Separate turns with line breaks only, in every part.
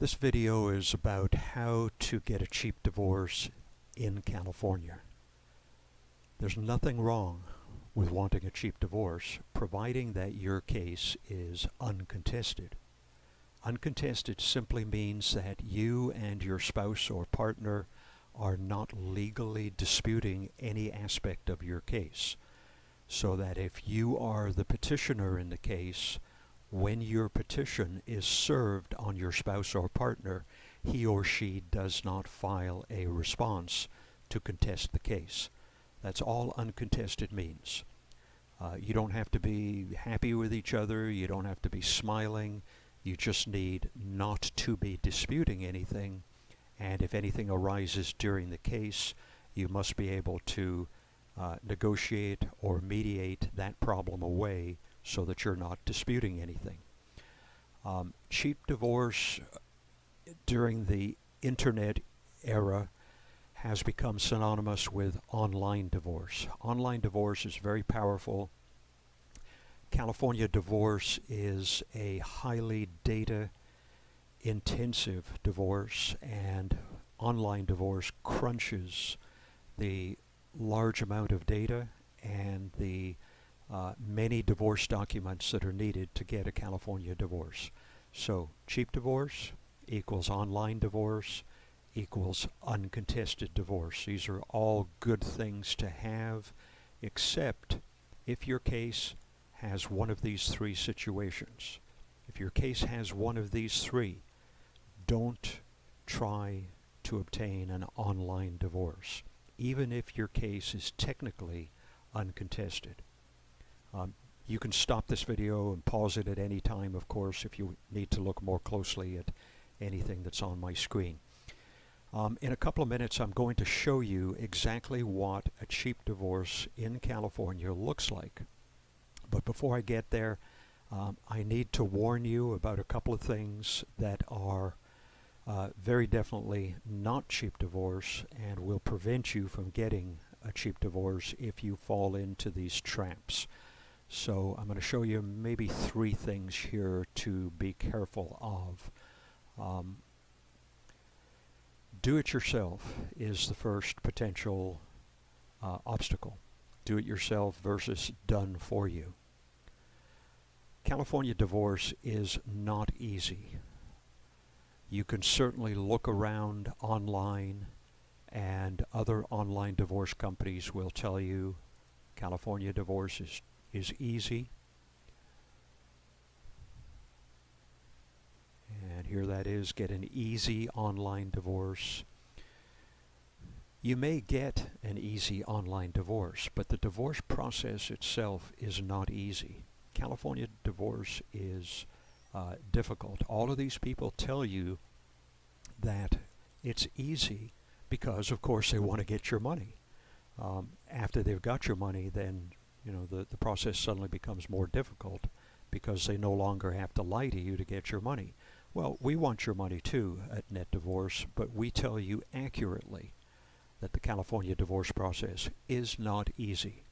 This video is about how to get a cheap divorce in California. There's nothing wrong with wanting a cheap divorce, providing that your case is uncontested. Uncontested simply means that you and your spouse or partner are not legally disputing any aspect of your case, so that if you are the petitioner in the case, when your petition is served on your spouse or partner, he or she does not file a response to contest the case. That's all uncontested means. You don't have to be happy with each other, you don't have to be smiling, you just need not to be disputing anything, and if anything arises during the case, you must be able to negotiate or mediate that problem away so that you're not disputing anything. Cheap divorce during the internet era has become synonymous with online divorce. Online divorce is very powerful. California divorce is a highly data-intensive divorce, and online divorce crunches the large amount of data and the many divorce documents that are needed to get a California divorce. So cheap divorce equals online divorce equals uncontested divorce. These are all good things to have, except if your case has one of these three situations. If your case has one of these three, don't try to obtain an online divorce, even if your case is technically uncontested. You can stop this video and pause it at any time, of course, if you need to look more closely at anything that's on my screen. In a couple of minutes, I'm going to show you exactly what a cheap divorce in California looks like. But before I get there, I need to warn you about a couple of things that are very definitely not cheap divorce and will prevent you from getting a cheap divorce if you fall into these traps. So I'm going to show you maybe three things here to be careful of. Do-it-yourself is the first potential obstacle. Do-it-yourself versus done for you. California divorce is not easy. You can certainly look around online, and other online divorce companies will tell you California divorce is easy. And here that is, get an easy online divorce. You may get an easy online divorce, but the divorce process itself is not easy. California divorce is difficult. All of these people tell you that it's easy because, of course, they want to get your money. After they've got your money, then the process suddenly becomes more difficult because they no longer have to lie to you to get your money. Well, we want your money too at NetDivorce, but we tell you accurately that the California divorce process is not easy.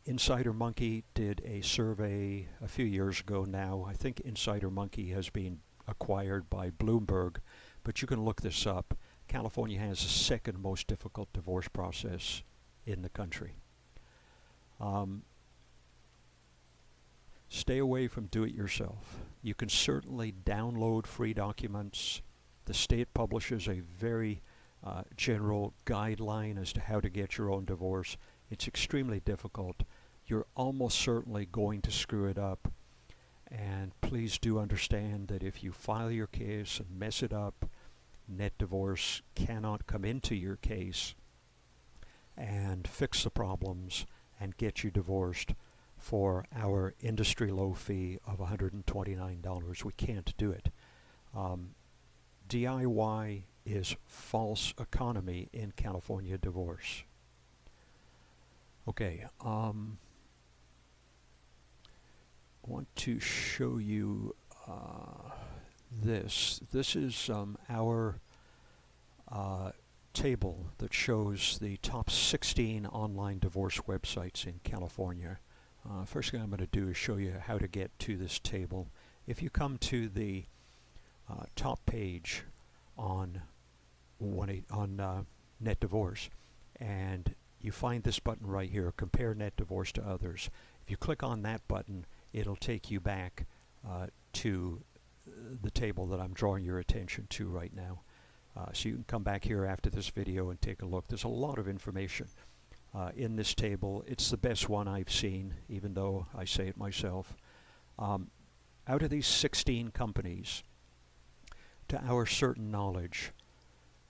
Insider Monkey did a survey a few years ago now. I think Insider Monkey has been acquired by Bloomberg, but you can look this up. California has the second most difficult divorce process in the country. Stay away from do-it-yourself. You can certainly download free documents. The state publishes a very general guideline as to how to get your own divorce. It's extremely difficult. You're almost certainly going to screw it up. And please do understand that if you file your case and mess it up, NetDivorce cannot come into your case and fix the problems and get you divorced for our industry low fee of $129. We can't do it. DIY is false economy in California divorce. Okay, I want to show you this. This is our table that shows the top 16 online divorce websites in California. First thing I'm going to do is show you how to get to this table. If you come to the top page on NetDivorce, and you find this button right here, Compare NetDivorce to Others. If you click on that button, it'll take you back to the table that I'm drawing your attention to right now. So you can come back here after this video and take a look. There's a lot of information in this table. It's the best one I've seen, even though I say it myself. Out of these 16 companies, to our certain knowledge,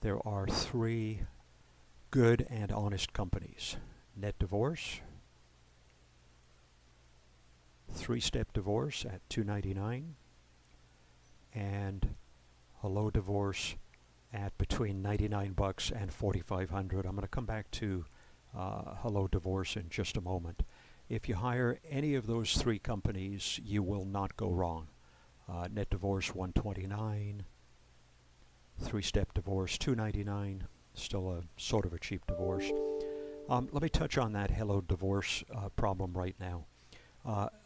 there are 3 good and honest companies. NetDivorce, 3-Step Divorce at $2.99, and Hello Divorce at between $99 and $4,500. I'm going to come back to Hello Divorce in just a moment. If you hire any of those 3 companies, you will not go wrong. NetDivorce $129, 3-Step Divorce $299, still a sort of a cheap divorce. Let me touch on that Hello Divorce problem right now.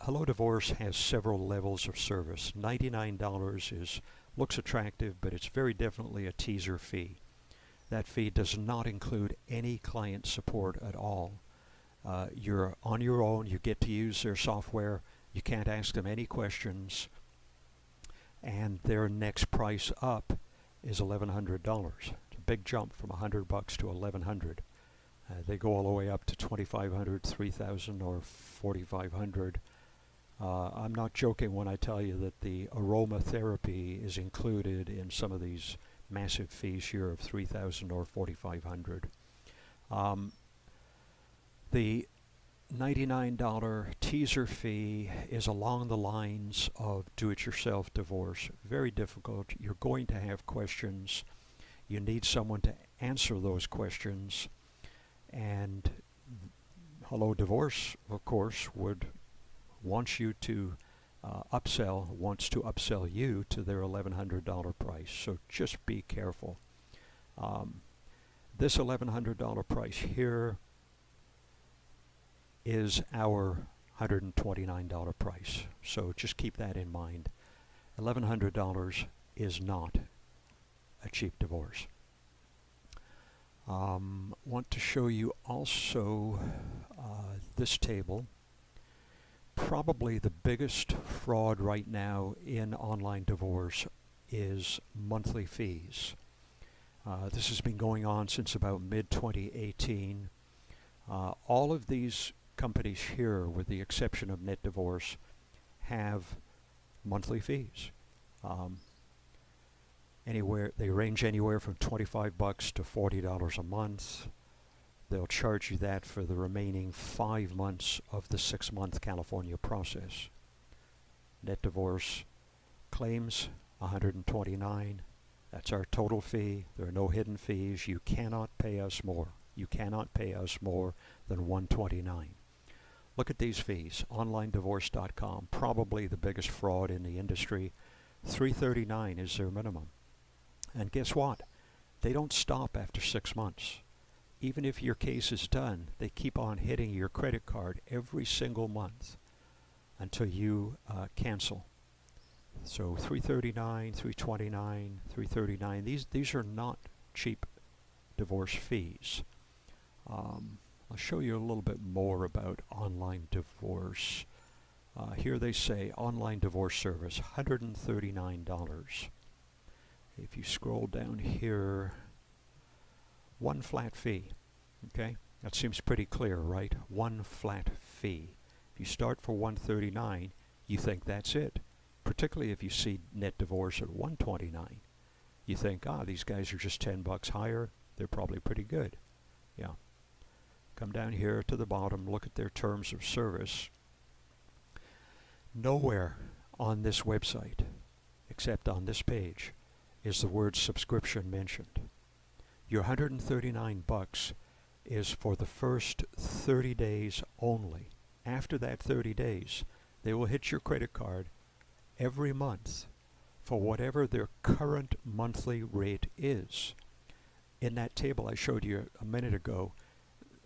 Hello Divorce has several levels of service. $99 looks attractive, but it's very definitely a teaser fee. That fee does not include any client support at all. You're on your own, you get to use their software, you can't ask them any questions, and their next price up is $1,100. It's a big jump from $100 to $1,100. They go all the way up to $2,500, $3,000, or $4,500. I'm not joking when I tell you that the aromatherapy is included in some of these massive fees here of $3,000 or $4,500. The $99 teaser fee is along the lines of do-it-yourself divorce. Very difficult. You're going to have questions. You need someone to answer those questions. And Hello Divorce, of course, wants to upsell you to their $1,100 price. So just be careful. This $1,100 price here is our $129 price. So just keep that in mind. $1,100 is not a cheap divorce. Want to show you also this table. Probably the biggest fraud right now in online divorce is monthly fees. This has been going on since about mid-2018. All of these companies here, with the exception of NetDivorce, have monthly fees. They range anywhere from $25 to $40 a month. They'll charge you that for the remaining 5 months of the 6-month California process. NetDivorce claims $129. That's our total fee. There are no hidden fees. You cannot pay us more. You cannot pay us more than $129. Look at these fees. OnlineDivorce.com, probably the biggest fraud in the industry. $339 is their minimum. And guess what? They don't stop after 6 months. Even if your case is done, they keep on hitting your credit card every single month until you cancel. So $339, $329, $339. These are not cheap divorce fees. I'll show you a little bit more about online divorce. Here they say online divorce service, $139. If you scroll down here, one flat fee. Okay, that seems pretty clear, right? One flat fee. If you start for $139, you think that's it. Particularly if you see NetDivorce at $129, you think, these guys are just $10 higher. They're probably pretty good. Yeah. Come down here to the bottom, look at their terms of service. Nowhere on this website, except on this page, is the word subscription mentioned. Your $139 is for the first 30 days only. After that 30 days, they will hit your credit card every month for whatever their current monthly rate is. In that table I showed you a minute ago,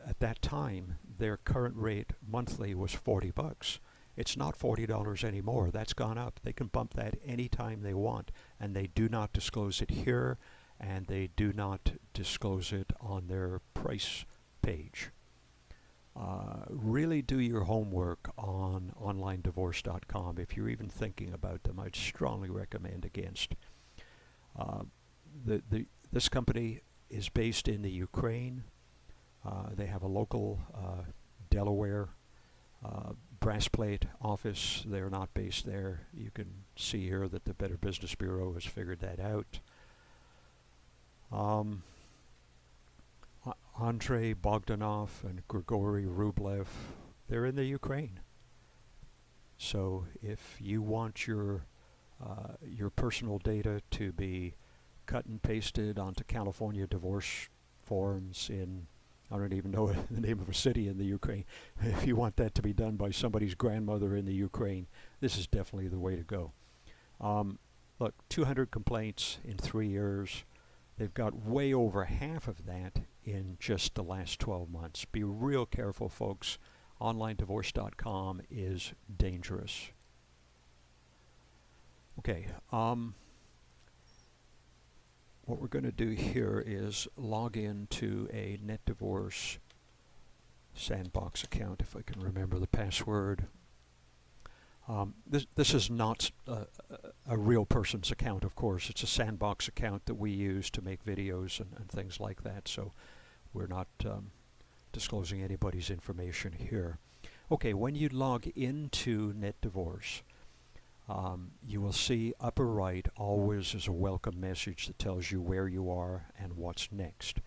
at that time, their current rate monthly was $40. It's not $40 anymore. That's gone up. They can bump that anytime they want, and they do not disclose it here, and they do not disclose it on their price page. Really do your homework on onlinedivorce.com. If you're even thinking about them, I'd strongly recommend against. This company is based in the Ukraine. They have a local Delaware brass plate office. They're not based there. You can see here that the Better Business Bureau has figured that out. Andrei Bogdanov and Grigory Rublev, they're in the Ukraine. So if you want your personal data to be cut and pasted onto California divorce forms in, I don't even know the name of a city in the Ukraine, if you want that to be done by somebody's grandmother in the Ukraine, this is definitely the way to go. Look, 200 complaints in 3 years. They've got way over half of that in just the last 12 months. Be real careful, folks. OnlineDivorce.com is dangerous. Okay, what we're going to do here is log into a NetDivorce sandbox account, if I can remember the password. This is not a real person's account, of course. It's a sandbox account that we use to make videos and things like that, so we're not disclosing anybody's information here. Okay, when you log into NetDivorce, you will see upper right always is a welcome message that tells you where you are and what's next.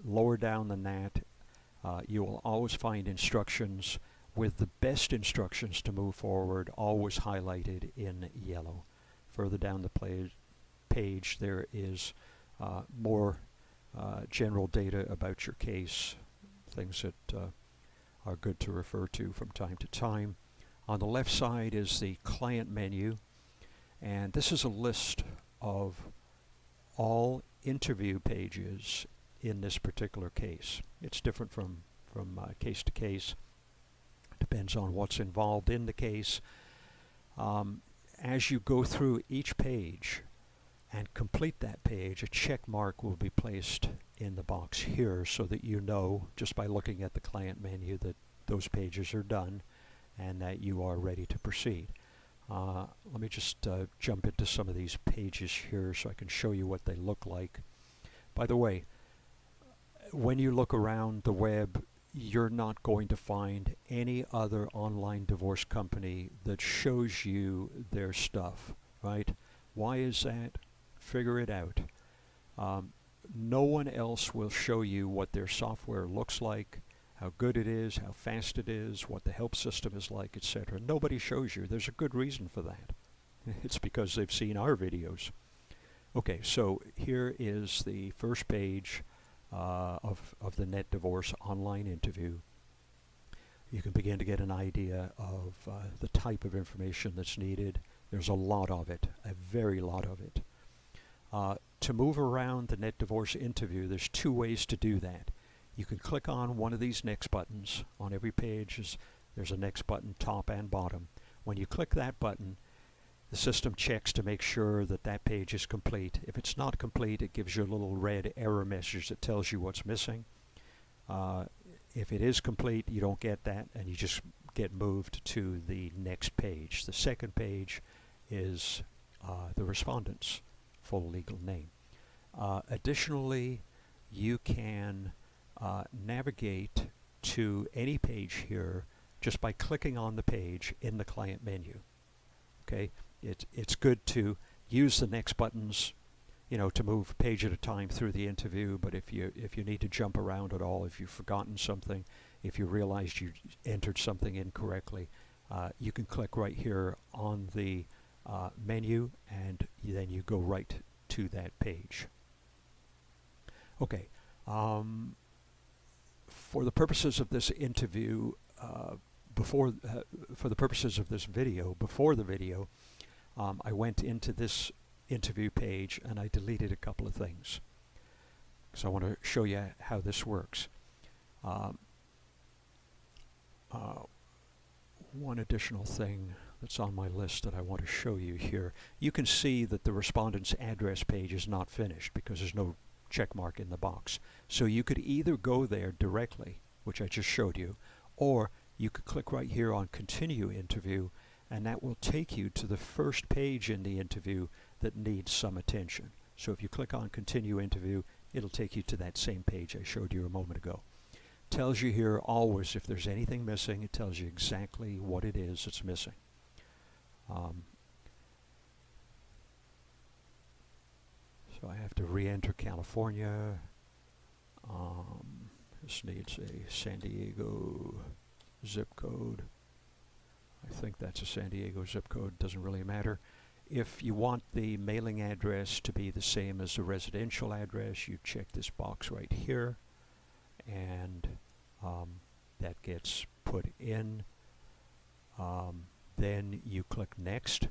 Lower down than that, you will always find instructions with the best instructions to move forward always highlighted in yellow. Further down the page there is more general data about your case, things that are good to refer to from time to time. On the left side is the client menu, and this is a list of all interview pages in this particular case. It's different from case to case. Depends on what's involved in the case. As you go through each page and complete that page, a check mark will be placed in the box here so that you know, just by looking at the client menu, that those pages are done and that you are ready to proceed. Let me just jump into some of these pages here so I can show you what they look like. By the way, when you look around the web, you're not going to find any other online divorce company that shows you their stuff, right? Why is that? Figure it out. No one else will show you what their software looks like, how good it is, how fast it is, what the help system is like, etc. Nobody shows you. There's a good reason for that. It's because they've seen our videos. Okay, so here is the first page of the NetDivorce online interview. You can begin to get an idea of the type of information that's needed. There's a lot of it, a very lot of it. To move around the NetDivorce interview, there's two ways to do that. You can click on one of these next buttons. On every page there's a next button, top and bottom. When you click that button, the system checks to make sure that that page is complete. If it's not complete, it gives you a little red error message that tells you what's missing. If it is complete, you don't get that, and you just get moved to the next page. The second page is the respondent's full legal name. Additionally, you can navigate to any page here just by clicking on the page in the client menu. Okay, it's good to use the next buttons, to move page at a time through the interview. But if you need to jump around at all, if you've forgotten something, if you realized you entered something incorrectly, you can click right here on the menu, and then you go right to that page. Okay. For the purposes of this interview, for the purposes of this video, before the video, I went into this interview page and I deleted a couple of things. So I want to show you how this works. One additional thing that's on my list that I want to show you here. You can see that the respondent's address page is not finished because there's no check mark in the box. So you could either go there directly, which I just showed you, or you could click right here on Continue Interview, and that will take you to the first page in the interview that needs some attention. So if you click on Continue Interview, it'll take you to that same page I showed you a moment ago. Tells you here always if there's anything missing. It tells you exactly what it is that's missing. So I have to re-enter California. This needs a San Diego zip code. I think that's a San Diego zip code. Doesn't really matter. If you want the mailing address to be the same as the residential address, you check this box right here, and that gets put in. Then you click Next.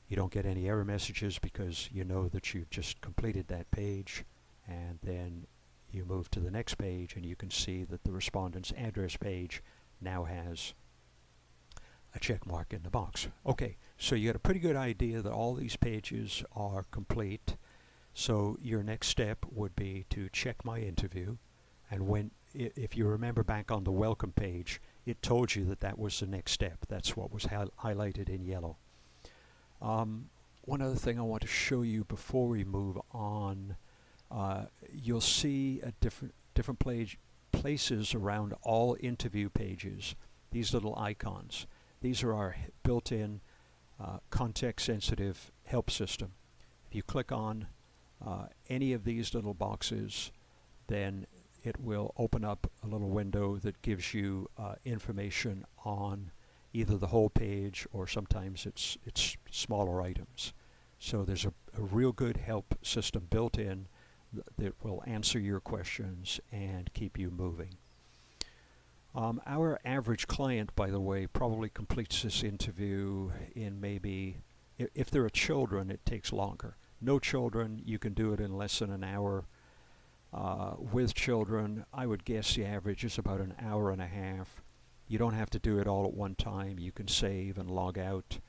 You don't get any error messages because you know that you've just completed that page, and then you move to the next page and you can see that the respondent's address page now has a check mark in the box. Okay, so you got a pretty good idea that all these pages are complete. So your next step would be to check my interview, and if you remember back on the welcome page, it told you that that was the next step. That's what was highlighted in yellow. One other thing I want to show you before we move on, you'll see at different places around all interview pages these little icons. These are our built-in context-sensitive help system. If you click on any of these little boxes, then it will open up a little window that gives you information on either the whole page or sometimes it's smaller items. So there's a real good help system built in that will answer your questions and keep you moving. Our average client, by the way, probably completes this interview in maybe, if there are children, it takes longer. No children, you can do it in less than an hour. With children, I would guess the average is about an hour and a half. You don't have to do it all at one time. You can save and log out.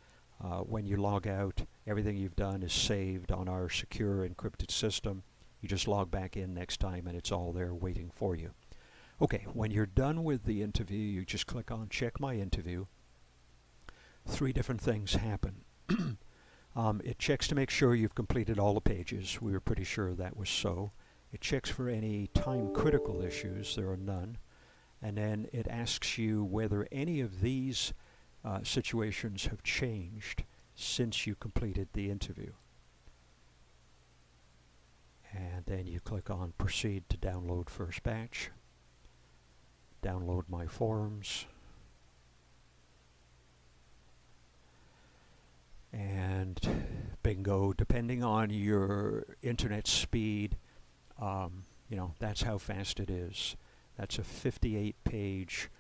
When you log out, everything you've done is saved on our secure encrypted system. You just log back in next time and it's all there waiting for you. Okay, when you're done with the interview, you just click on Check My Interview. 3 different things happen. It checks to make sure you've completed all the pages. We were pretty sure that was so. It checks for any time-critical issues. There are none. And then it asks you whether any of these situations have changed since you completed the interview. And then you click on Proceed to download first batch. Download my forms. And bingo, depending on your internet speed, that's how fast it is. That's a 58-page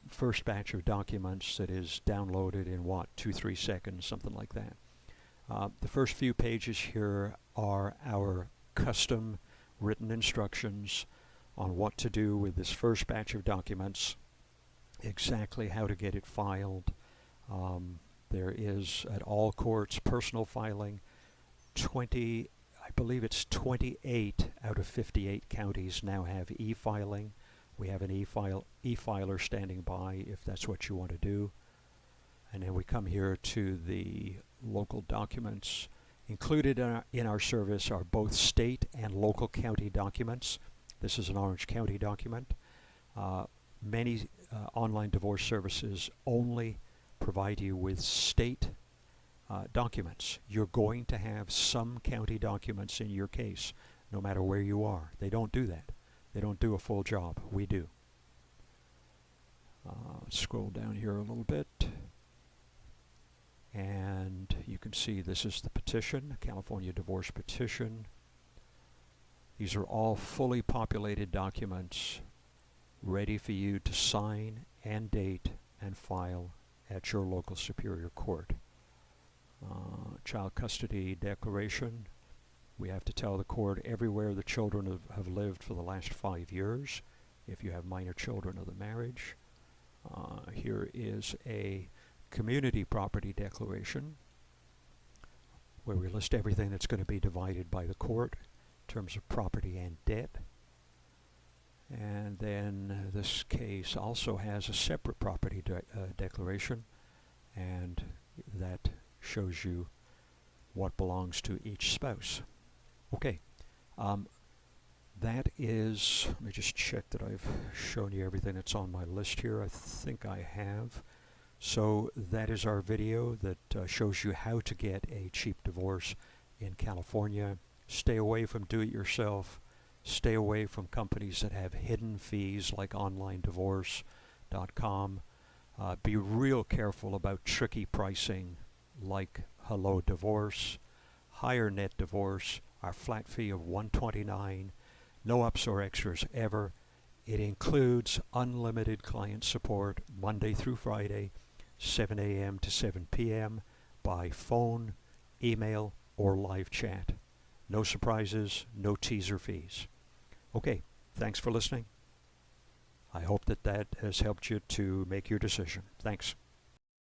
first batch of documents that is downloaded in 2-3 seconds, something like that. The first few pages here are our custom written instructions on what to do with this first batch of documents, exactly how to get it filed. There is, at all courts, personal filing. I believe it's 28 out of 58 counties now have e-filing. We have an e-filer standing by if that's what you want to do. And then we come here to the local documents. Included in our service are both state and local county documents. This is an Orange County document. Many online divorce services only provide you with state documents. You're going to have some county documents in your case, no matter where you are. They don't do that. They don't do a full job. We do. Let's scroll down here a little bit. And you can see this is the petition, California Divorce Petition. These are all fully populated documents ready for you to sign and date and file at your local Superior Court. Child custody declaration. We have to tell the court everywhere the children have lived for the last 5 years, if you have minor children of the marriage. Here is a community property declaration where we list everything that's going to be divided by the court in terms of property and debt. And then this case also has a separate property declaration, and that shows you what belongs to each spouse. Okay, that is, let me just check that I've shown you everything that's on my list here. I think I have. So that is our video that shows you how to get a cheap divorce in California. Stay away from do-it-yourself. Stay away from companies that have hidden fees like OnlineDivorce.com. Be real careful about tricky pricing like Hello Divorce. Hire NetDivorce, our flat fee of $129, no ups or extras ever. It includes unlimited client support Monday through Friday, 7 a.m. to 7 p.m. by phone, email, or live chat. No surprises, no teaser fees. Okay, thanks for listening. I hope that has helped you to make your decision. Thanks.